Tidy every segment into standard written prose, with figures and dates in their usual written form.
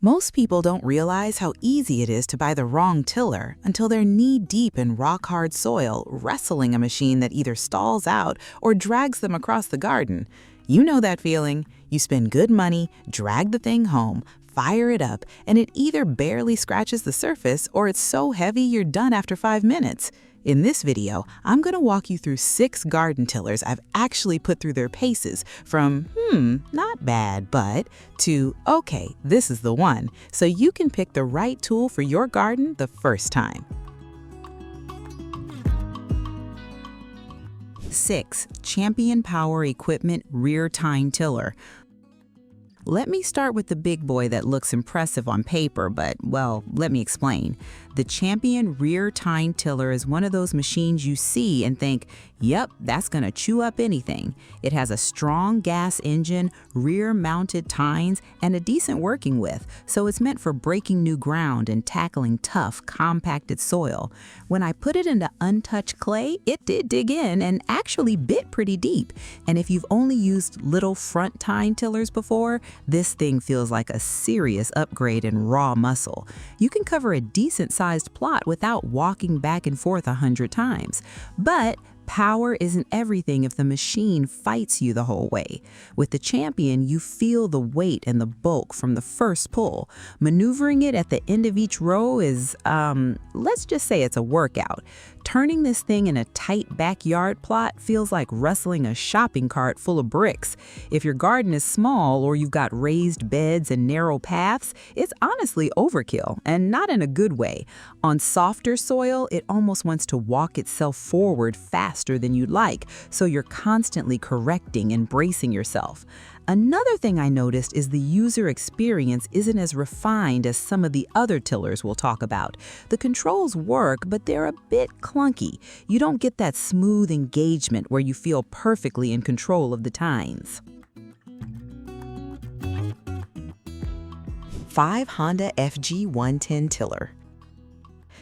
Most people don't realize how easy it is to buy the wrong tiller until they're knee-deep in rock-hard soil, wrestling a machine that either stalls out or drags them across the garden. You know that feeling. You spend good money, drag the thing home, fire it up, and it either barely scratches the surface or it's so heavy you're done after 5 minutes. In this video, I'm going to walk you through 6 garden tillers I've actually put through their paces from, not bad, but, to, okay, this is the one, so you can pick the right tool for your garden the first time. 6. Champion Power Equipment Rear Tine Tiller. Let me start with the big boy that looks impressive on paper, but, well, let me explain. The Champion Rear Tine Tiller is one of those machines you see and think, yep, that's gonna chew up anything. It has a strong gas engine, rear-mounted tines, and a decent working width, so it's meant for breaking new ground and tackling tough, compacted soil. When I put it into untouched clay, it did dig in and actually bit pretty deep. And if you've only used little front tine tillers before, this thing feels like a serious upgrade in raw muscle. You can cover a decent-sized plot without walking back and forth 100 times. But power isn't everything if the machine fights you the whole way. With the Champion, you feel the weight and the bulk from the first pull. Maneuvering it at the end of each row is, let's just say it's a workout. Turning this thing in a tight backyard plot feels like wrestling a shopping cart full of bricks. If your garden is small or you've got raised beds and narrow paths, it's honestly overkill, and not in a good way. On softer soil, it almost wants to walk itself forward faster than you'd like, so you're constantly correcting and bracing yourself. Another thing I noticed is the user experience isn't as refined as some of the other tillers we'll talk about. The controls work, but they're a bit clunky. You don't get that smooth engagement where you feel perfectly in control of the tines. 5. Honda FG110 Tiller.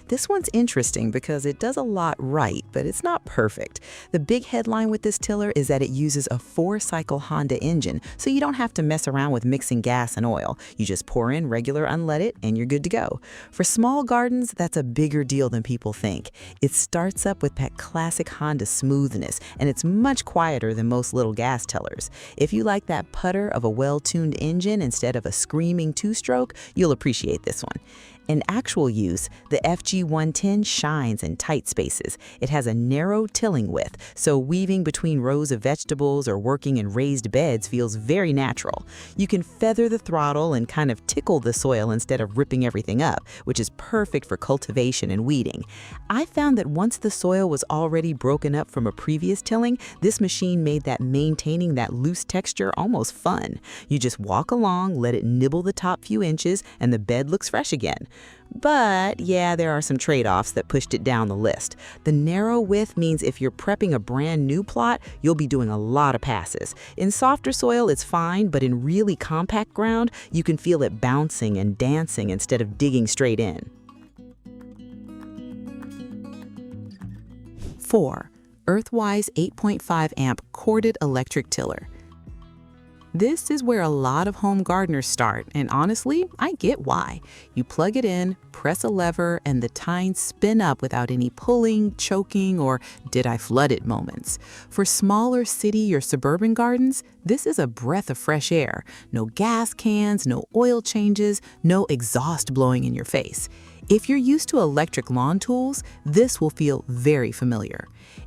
This one's interesting because it does a lot right, but it's not perfect. The big headline with this tiller is that it uses a 4-cycle Honda engine, so you don't have to mess around with mixing gas and oil. You just pour in regular unleaded and you're good to go. For small gardens, that's a bigger deal than people think. It starts up with that classic Honda smoothness, and it's much quieter than most little gas tillers. If you like that putter of a well-tuned engine instead of a screaming 2-stroke, you'll appreciate this one. In actual use, the FG110 shines in tight spaces. It has a narrow tilling width, so weaving between rows of vegetables or working in raised beds feels very natural. You can feather the throttle and kind of tickle the soil instead of ripping everything up, which is perfect for cultivation and weeding. I found that once the soil was already broken up from a previous tilling, this machine made maintaining that loose texture almost fun. You just walk along, let it nibble the top few inches, and the bed looks fresh again. But yeah, there are some trade-offs that pushed it down the list. The narrow width means if you're prepping a brand new plot, you'll be doing a lot of passes. In softer soil, it's fine, but in really compact ground, you can feel it bouncing and dancing instead of digging straight in. 4. Earthwise 8.5 amp corded electric tiller. This is where a lot of home gardeners start, and honestly, I get why. You plug it in, press a lever, and the tines spin up without any pulling, choking, or did I flood it moments. For smaller city or suburban gardens, this is a breath of fresh air. No gas cans, no oil changes, no exhaust blowing in your face. If you're used to electric lawn tools, this will feel very familiar.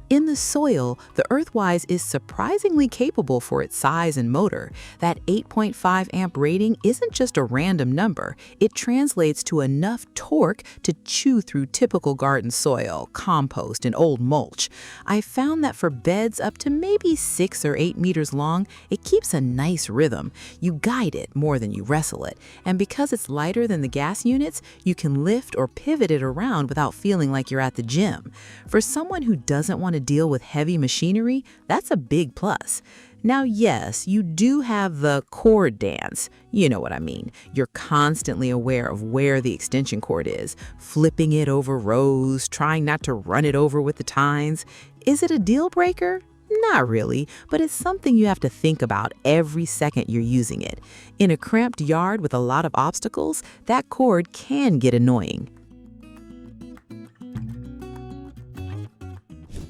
In the soil, the Earthwise is surprisingly capable for its size and motor. That 8.5 amp rating isn't just a random number. It translates to enough torque to chew through typical garden soil, compost, and old mulch. I found that for beds up to maybe 6 or 8 meters long, it keeps a nice rhythm. You guide it more than you wrestle it. And because it's lighter than the gas units, you can lift or pivot it around without feeling like you're at the gym. For someone who doesn't want to deal with heavy machinery, that's a big plus. Now, yes, you do have the cord dance. You know what I mean. You're constantly aware of where the extension cord is, flipping it over rows, trying not to run it over with the tines. Is it a deal breaker? Not really, but it's something you have to think about every second you're using it. In a cramped yard with a lot of obstacles, that cord can get annoying.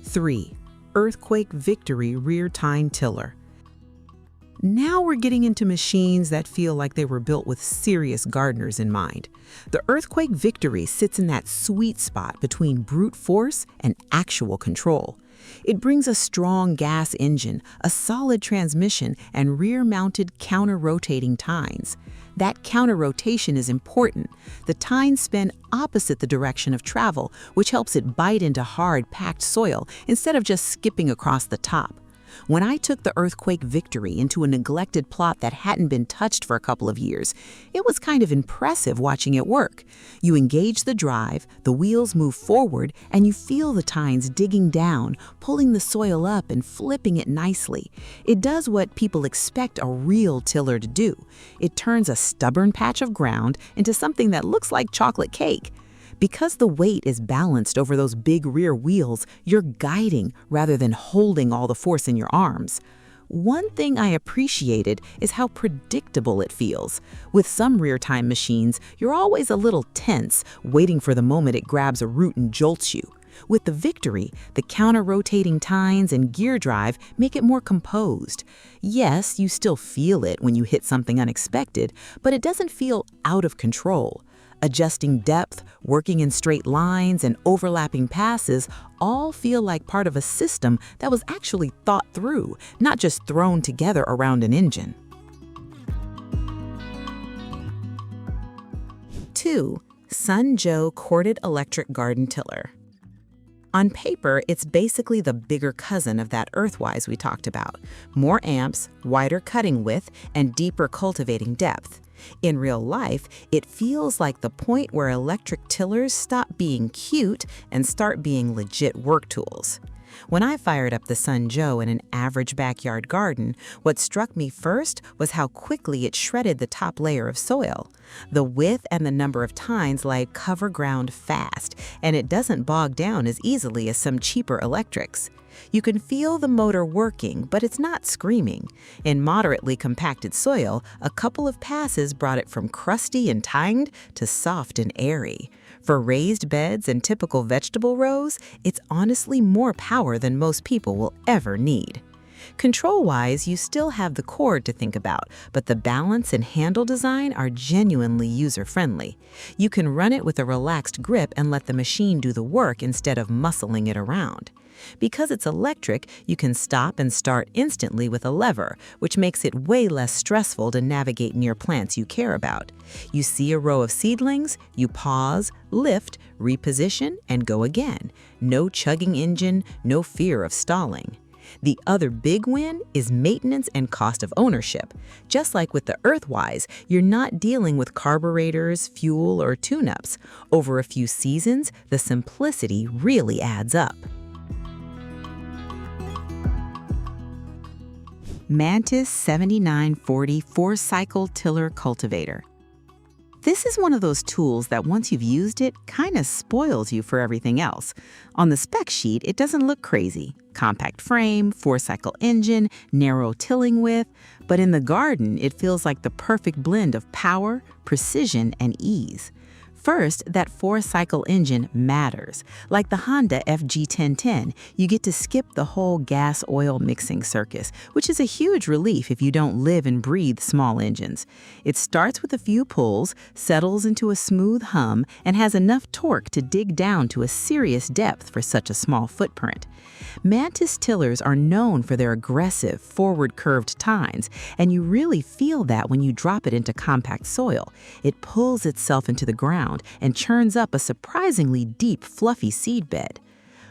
3. Earthquake Victory Rear Tine Tiller. Now we're getting into machines that feel like they were built with serious gardeners in mind. The Earthquake Victory sits in that sweet spot between brute force and actual control. It brings a strong gas engine, a solid transmission, and rear-mounted counter-rotating tines. That counter-rotation is important. The tines spin opposite the direction of travel, which helps it bite into hard, packed soil instead of just skipping across the top. When I took the Earthquake Victory into a neglected plot that hadn't been touched for a couple of years, it was kind of impressive watching it work. You engage the drive, the wheels move forward, and you feel the tines digging down, pulling the soil up and flipping it nicely. It does what people expect a real tiller to do. It turns a stubborn patch of ground into something that looks like chocolate cake. Because the weight is balanced over those big rear wheels, you're guiding rather than holding all the force in your arms. One thing I appreciated is how predictable it feels. With some rear-time machines, you're always a little tense, waiting for the moment it grabs a root and jolts you. With the Victory, the counter-rotating tines and gear drive make it more composed. Yes, you still feel it when you hit something unexpected, but it doesn't feel out of control. Adjusting depth, working in straight lines, and overlapping passes all feel like part of a system that was actually thought through, not just thrown together around an engine. 2. Sun Joe Corded Electric Garden Tiller. On paper, it's basically the bigger cousin of that Earthwise we talked about. More amps, wider cutting width, and deeper cultivating depth. In real life, it feels like the point where electric tillers stop being cute and start being legit work tools. When I fired up the Sun Joe in an average backyard garden, what struck me first was how quickly it shredded the top layer of soil. The width and the number of tines like cover ground fast, and it doesn't bog down as easily as some cheaper electrics. You can feel the motor working, but it's not screaming. In moderately compacted soil, a couple of passes brought it from crusty and tined to soft and airy. For raised beds and typical vegetable rows, it's honestly more power than most people will ever need. Control-wise, you still have the cord to think about, but the balance and handle design are genuinely user-friendly. You can run it with a relaxed grip and let the machine do the work instead of muscling it around. Because it's electric, you can stop and start instantly with a lever, which makes it way less stressful to navigate near plants you care about. You see a row of seedlings, you pause, lift, reposition, and go again. No chugging engine, no fear of stalling. The other big win is maintenance and cost of ownership. Just like with the Earthwise, you're not dealing with carburetors, fuel, or tune-ups. Over a few seasons, the simplicity really adds up. Mantis 7940 4-cycle tiller cultivator. This is one of those tools that once you've used it, kind of spoils you for everything else. On the spec sheet, it doesn't look crazy. Compact frame, 4-cycle engine, narrow tilling width, but in the garden, it feels like the perfect blend of power, precision, and ease. First, that 4-cycle engine matters. Like the Honda FG1010, you get to skip the whole gas-oil mixing circus, which is a huge relief if you don't live and breathe small engines. It starts with a few pulls, settles into a smooth hum, and has enough torque to dig down to a serious depth for such a small footprint. Mantis tillers are known for their aggressive, forward-curved tines, and you really feel that when you drop it into compact soil. It pulls itself into the ground and churns up a surprisingly deep, fluffy seed bed.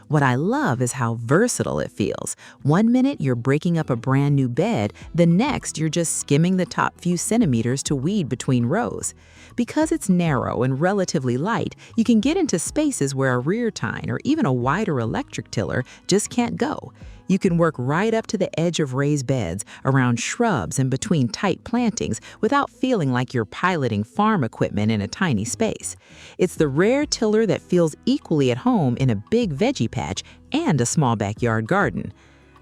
What I love is how versatile it feels. One minute you're breaking up a brand new bed, the next you're just skimming the top few centimeters to weed between rows. Because it's narrow and relatively light, you can get into spaces where a rear tine or even a wider electric tiller just can't go. You can work right up to the edge of raised beds, around shrubs and between tight plantings without feeling like you're piloting farm equipment in a tiny space. It's the rare tiller that feels equally at home in a big veggie patch and a small backyard garden.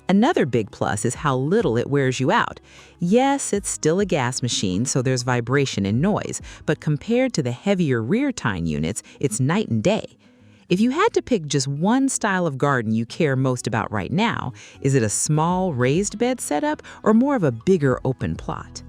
Another big plus is how little it wears you out. Yes, it's still a gas machine, so there's vibration and noise, but compared to the heavier rear tine units, it's night and day. If you had to pick just one style of garden you care most about right now, is it a small raised bed setup or more of a bigger open plot?